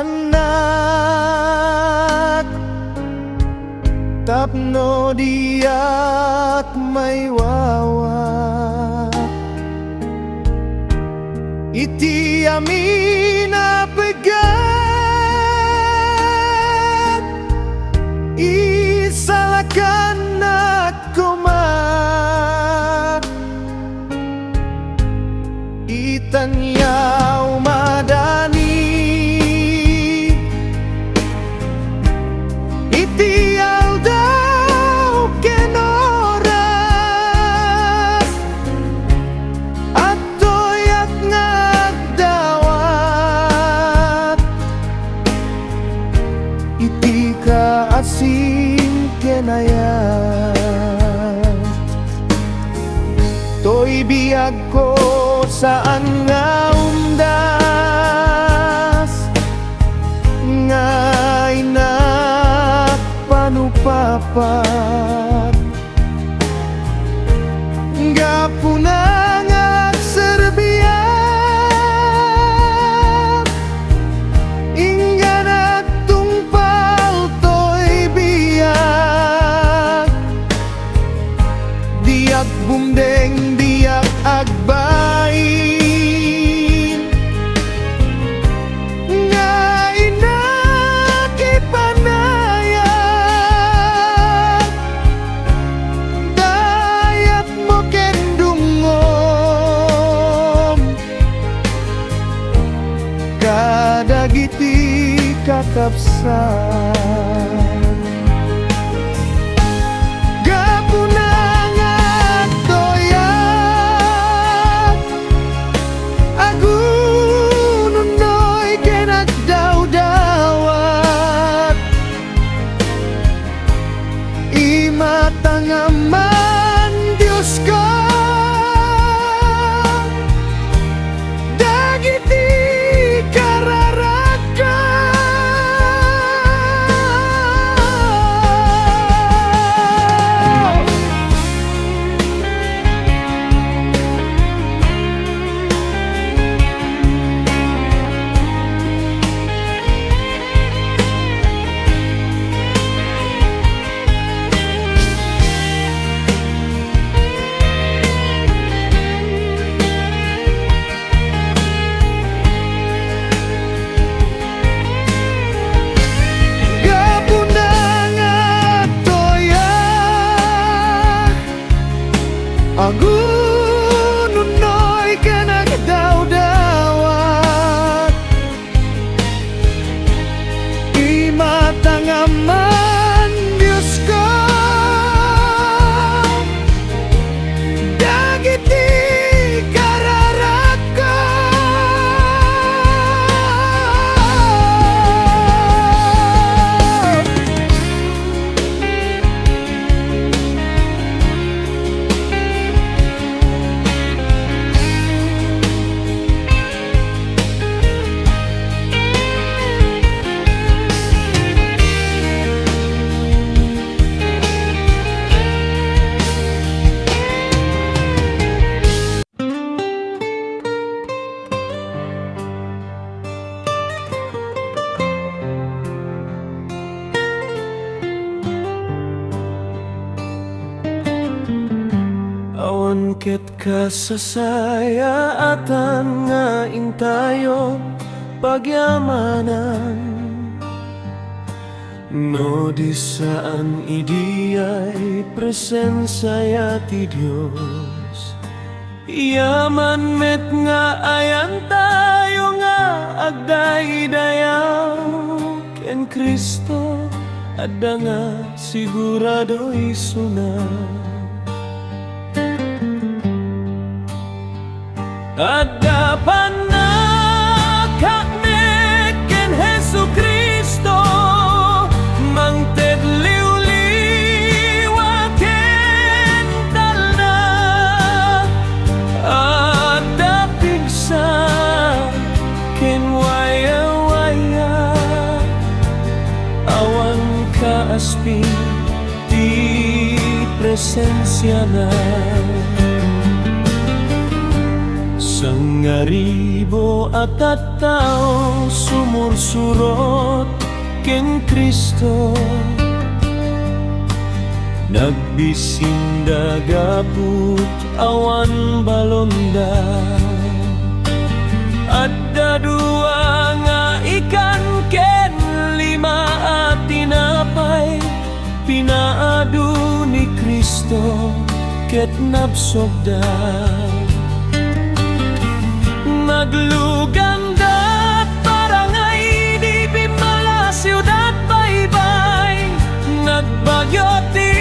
anak tapno diat may wawa iti amin na pegat isalakan na kumat itanyaw madani itiyaw daw kenoras at toyat ngagdawat iti kaasing kenayat toy biyag ko saan nga undas nga inak panupapat gapunang at serbiyak inggan at tungpal to'y biyak diak bumdeng diak agbain nga inak ipanayat dayat mo kendungom kadagiti kakapsan tangaman Diyos ko dagiti kararaka agununoy ka nagdawdawat imatangaman Diyos ko dagiti kararaka awan ket kasasayaatan nga intayo pagyamanan no di saan idiyay presensya ti Dios yaman met nga ayan tayo nga agdaydayaw ken Kristo adda nga sigurado isuna adda panakaknek ken Jesucristo mangted liwliwa ken talna adda pigsa ken waya-waya awan kaaspi ti presensya na sang ngaribo at tao sumursurot ken Kristo, nagbisinda gaput awan balonda, adda dua nga ikan ken lima at tinapay, pinaadu ni Kristo ket nabsogda. Magluganda barangay di bimala siyudad baybay, nagbagyo ti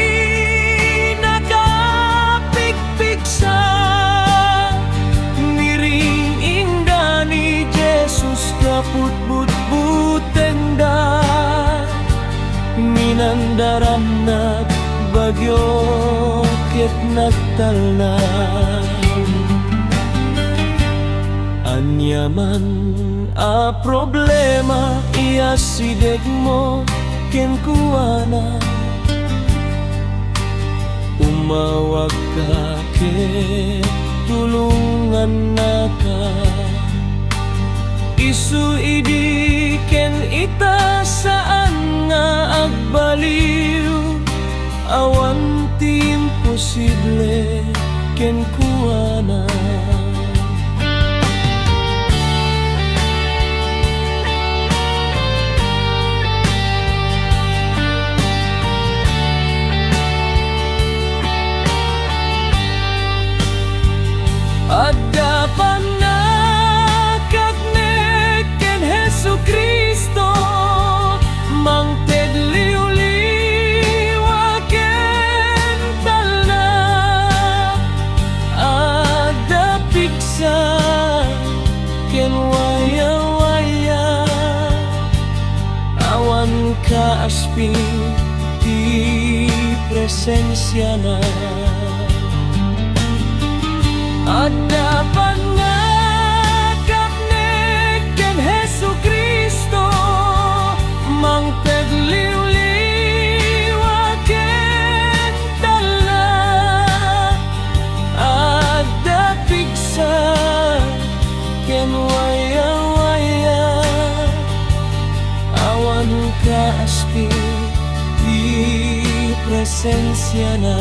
nakapikpiksa, niring inda ni Jesus kaput butenda, minandaram nagbagyo ket nagtalna. Anyaman a problema iya sideg mo ken kuana, umawag ka ket tulungan naka, isu idi ken ita saan nga agbaliw, awan ti imposible ken kuana. Adda panakagnek ken Hesu Kristo, mangted liw-liwa ken talna, adda piksa ken waya-waya, awan ka asping ti presensya na. Adda panagkapnek ken Hesu Kristo, mangted liw-liwa ken talna, adda piksa ken waya-waya, awan ka asping di presensya na.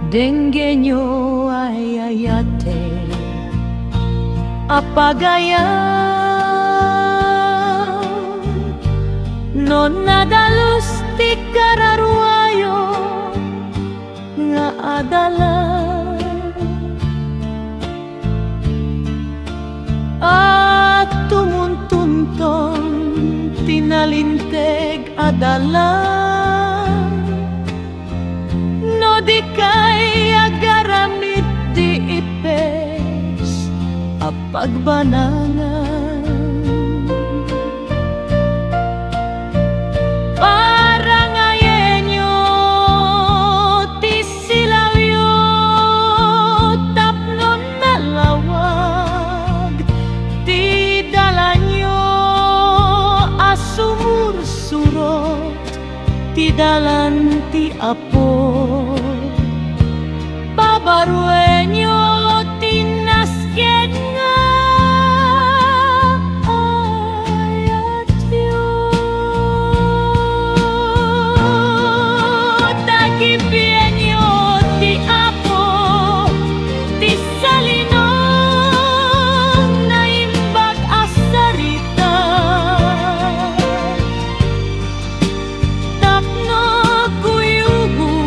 Denggenyo ayayate apagaya, non nadalus ti kararuayo nga adala, at tumuntunton tinalinteg adala, no di kay agaramit di ipes a pagbanangan. Parangayenyo ti silawyo tapnon nalawag, ti dalanyo asumursurot, ti dalan ti apo, babaruenyo tinasken nga ayatyo, tagipienyo ti apo, ti salinong naimbag asarita, tapno kuyugu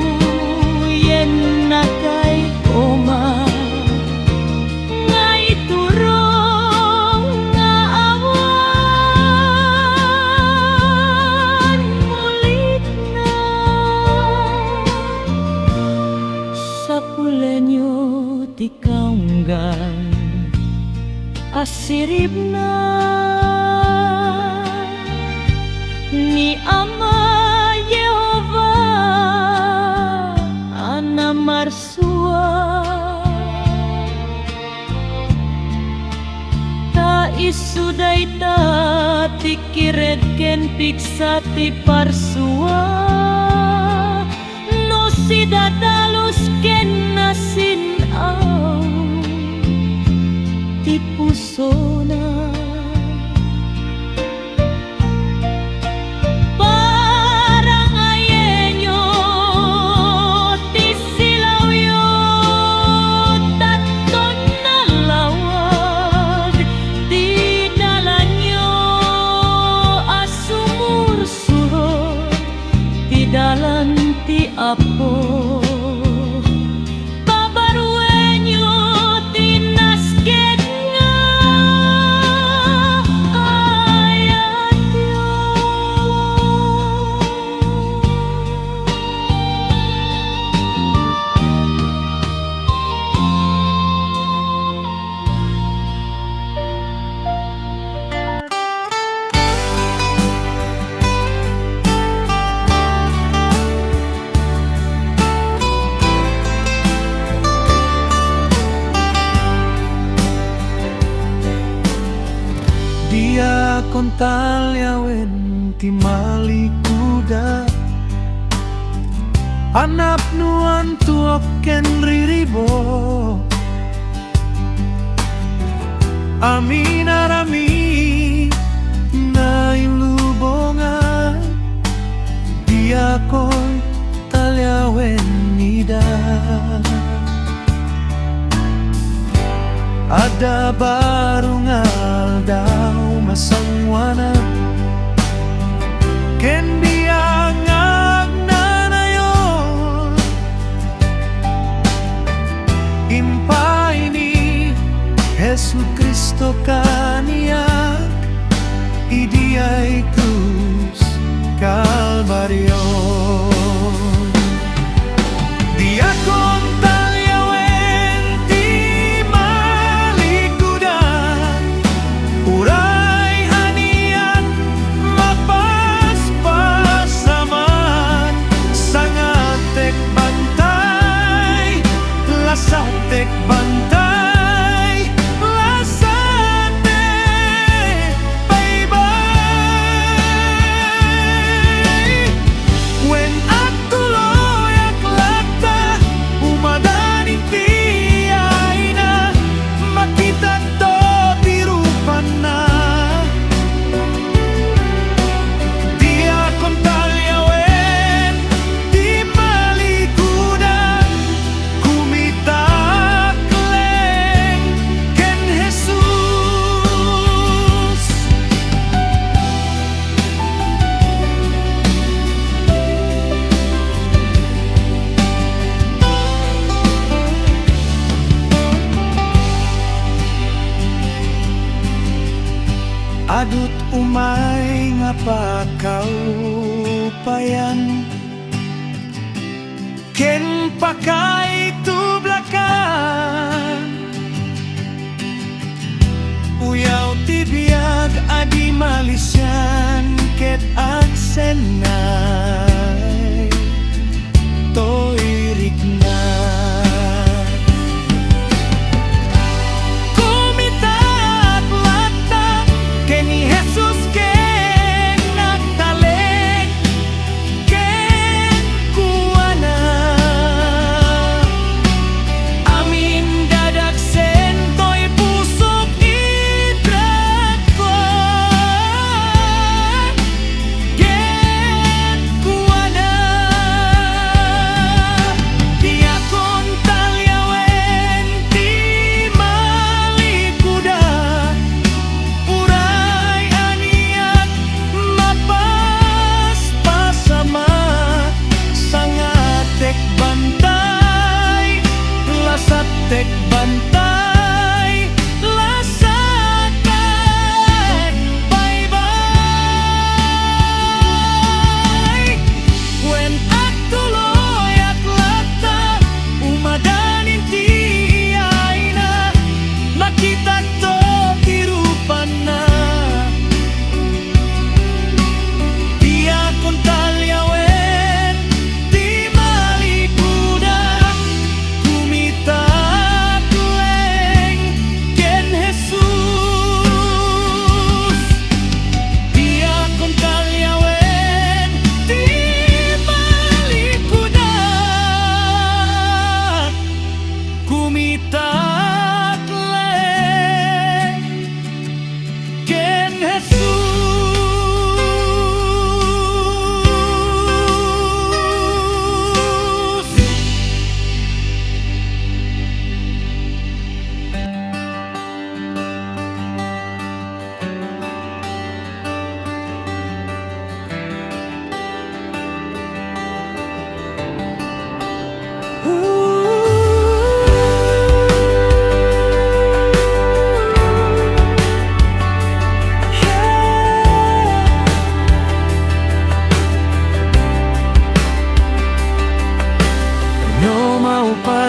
yen nakay oma. riribna ni Ama Yehova ana marsua ta isudai ta tikiretken piksa ti parsua no sidadalus ken nasin au ti pusona parang ayenyo ti silaw yo taton na lawag ti dalanyo asumursurot ti dalan ti apo Dia kontal yawen ti malikuda Hanap nuan tuok ken riribo Amin arami na ilubongan Dia koy talyawen nida Ada barungal daw masangwana ken biangag nanayon impay ni Jesu Kristo kaniyak idiay krus Kalbaryo Dia konta Lasatek bantay, lasatek baybay. When at tuloy at lata, umadaning tiyay na, makita to tirupan na. Di akong talyawen, di malikudan, adut umay nga pakaupayan ken pakay tublakan uyaw ti biag adi malisyan ket agsenay toirik na ni Jesus ken nagtaleg ken kuana amin dadak sentoy pusok idrat ko ken kuana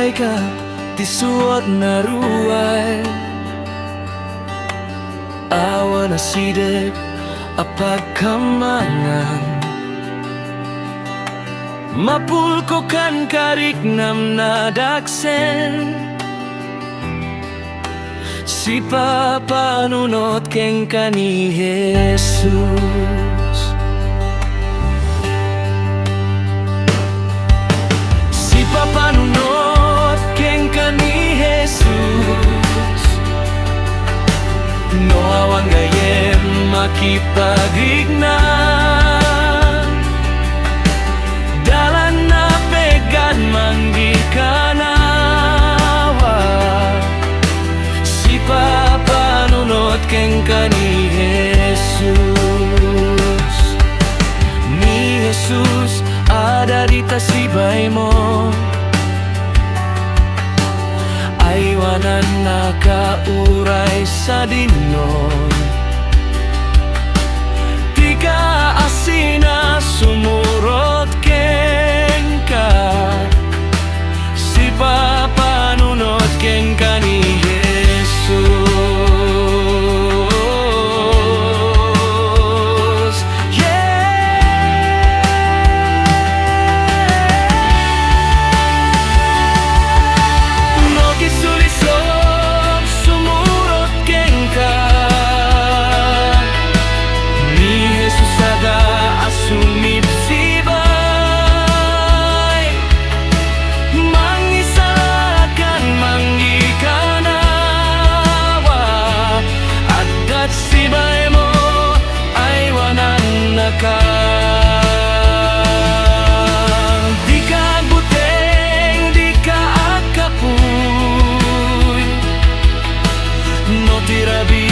Ay ka tisuot na ruay awa na sidip apagkamangan mapulko kan kariknam na daksen si papanunot keng kani Jesus si papanunot keng kani Jesus no awang gayem makipagignan dalan na pegan manggi kanawa si papanunot keng kani Jesus ni Jesus ada di tasibay mo aywanan nakauray sa dinon di ka asina sumurot ken ka si papanunot ken kani Jesus no kisulisok sumurot ken ka ni Jesus ada asumip sibay mangisalakan manggikanawa adat sibay mo ay wanan naka di ka buteng di ka akapuy no tirabi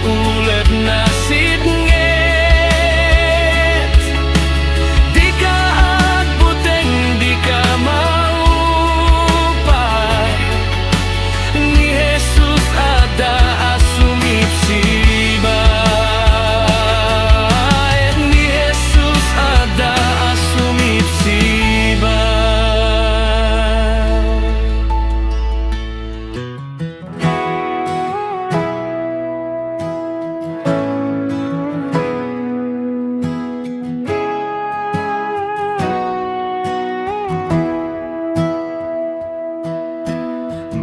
ulep na sidnget di ka agbuteng di ka maupay ni Jesus ada asumip sibay ni Jesus ada asumip sibay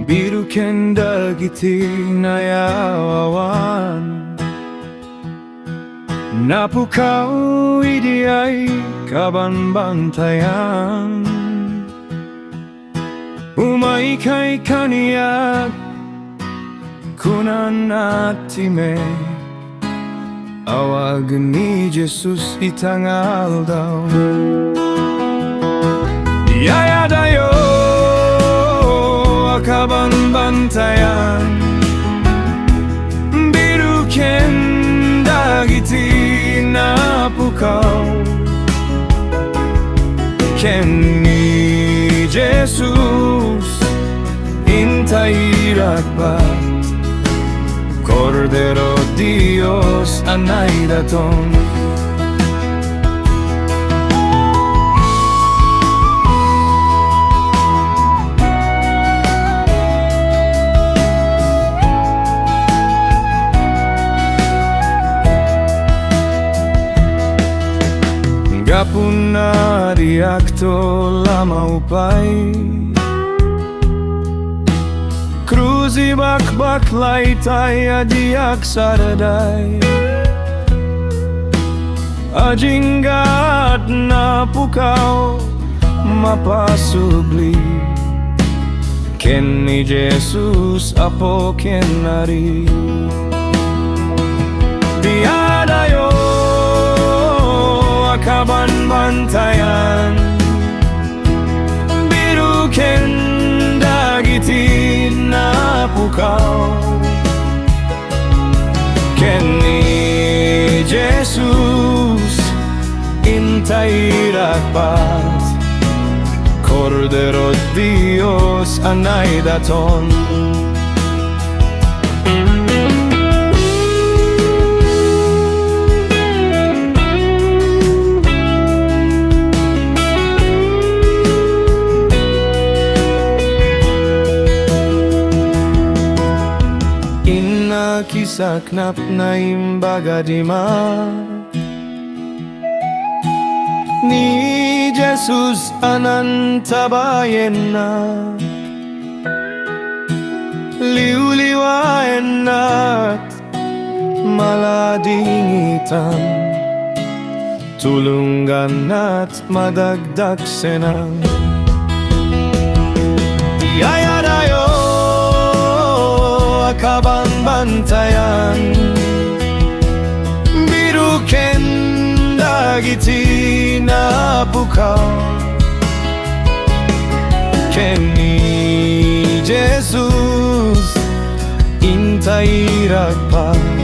biru kenda giti nayawawan napukau idiay kaban bantayan umay kay kaniyak kunan atime awag ni Jesus itangal daw yaya dayo kaban bantayan biru kenda giti napukau ken ni Jesus intay rakbat Cordero Dios anay daton gapun na diakto lama upay Cruzi bakbak laytay adiak saraday Ajinggat na pukaw mapasubli Ken ni Jesus apo kenari Diadayo kaban bantayan biru kenda giti napukau ken ni Jesus intay rakbat Cordero Dios anay daton saknap na imbaga di ma ni Jesus anantabayan na liwliwain at maladingitan tulungan at madagdag senang yaya dayo akaban bantayan biruken dagiti na bukaw ken ni Jesus intay ragpat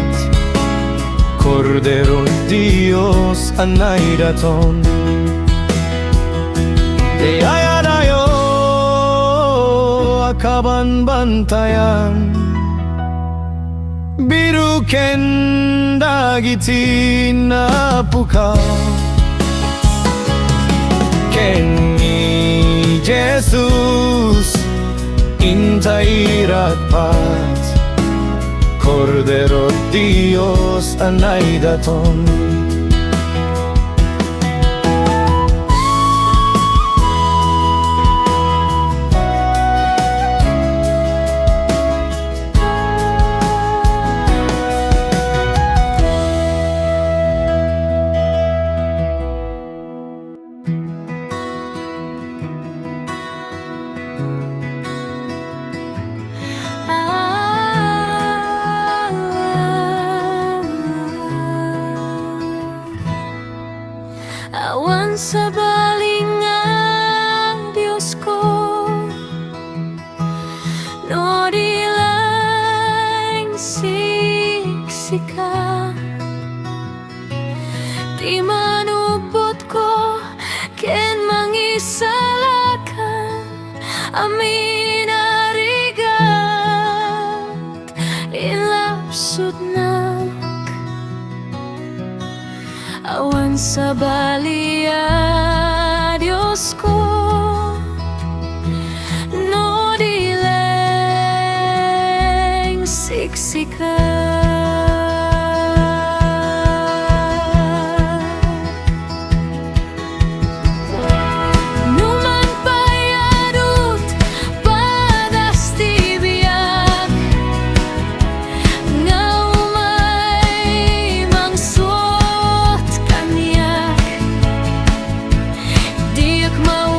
Cordero Dios anay daton Deyaya dayo akaban bantayan biruken dagiti na pukaw ken ni Jesus intay ragpat Cordero Dios anay daton Awan sa balingan Diyos ko no di lang siksika di manupot ko ken mangisalakan amin arigat ilapsod na awan sa balia Diyos ko no di lang siksika numan payadut padas ti biyak nga umay mangsuot diyak mau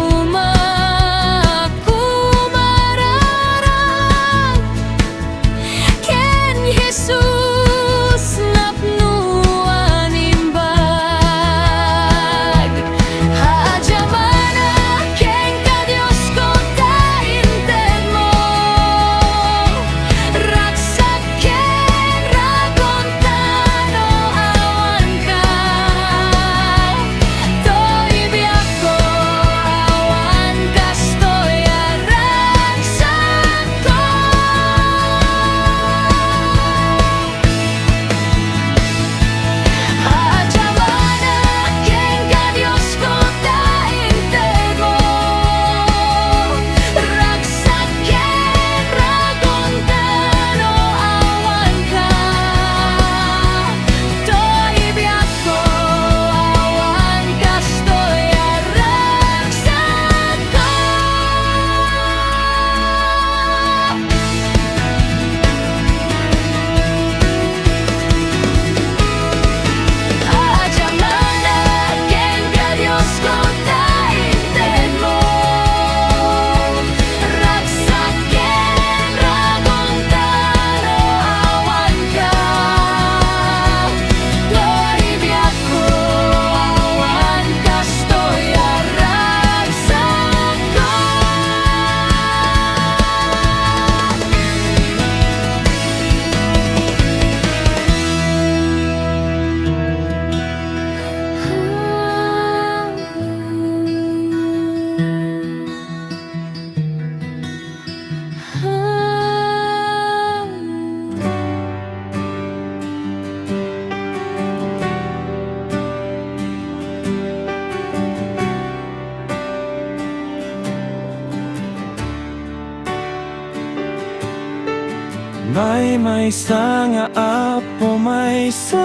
May sanga apo may sa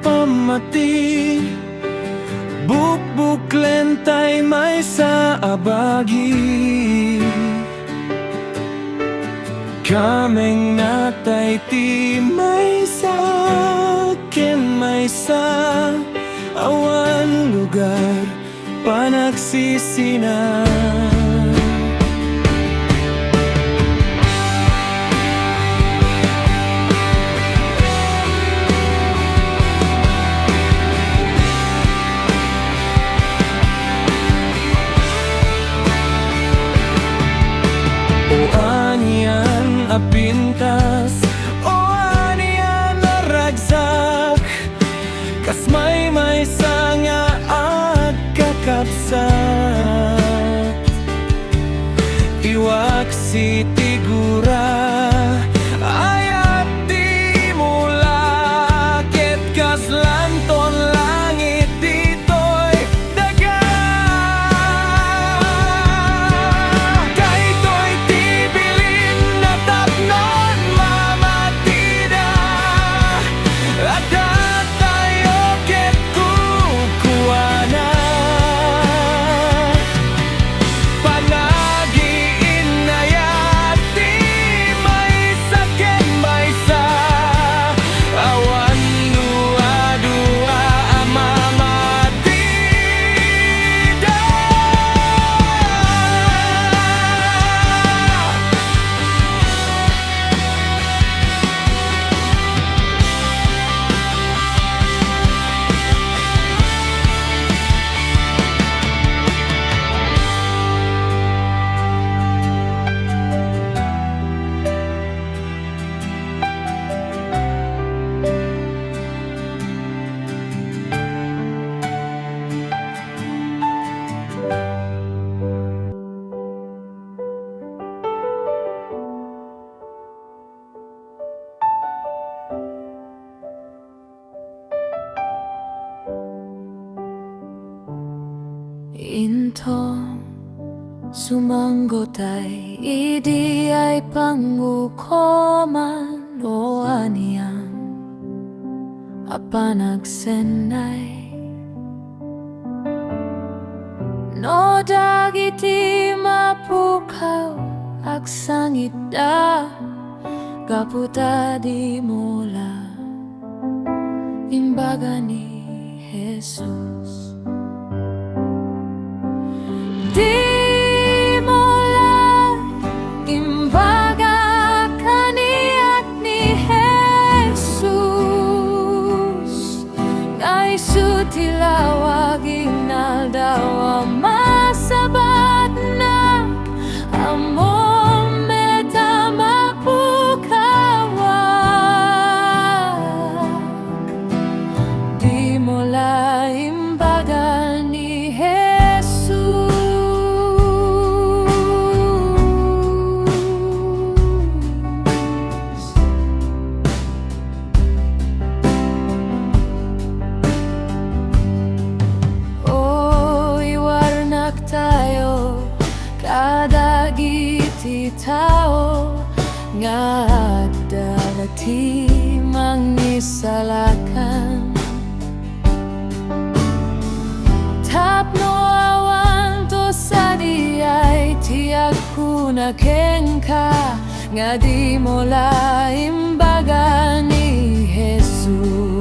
pamati, bukbuklentay may sa abagi. Kameng natay ti may sa ken may sa awan lugar panagsisinan. Pintas o aniyan na ragsak, kas may sanga at kakapsat. Iwak si tigura ayat di mula, ket kas lanton langit ditoy daga. Kaytoy tibilin na tapnon mamatida, ada tayo ket kukuana. Panagiin na yati may saken may sa awan dua-dua amamatida. Intong sumanggot ay idi ay pangukoman o aniyan apanagsenay. No dagiti mapukaw aksangit da kaputa di mula imbaga ni Jesus. Di mula imbaga kaniyak ni Jesus, ngay su tilawagin naldawa masabat na amom meta mapukawak. Di mula imbaga ni Jesus. Tayo kadagiti tao nga dagiti mangisalakan, tapno awan to sa diay tiyak kuna kenka nga di mula imbaga ni Jesus.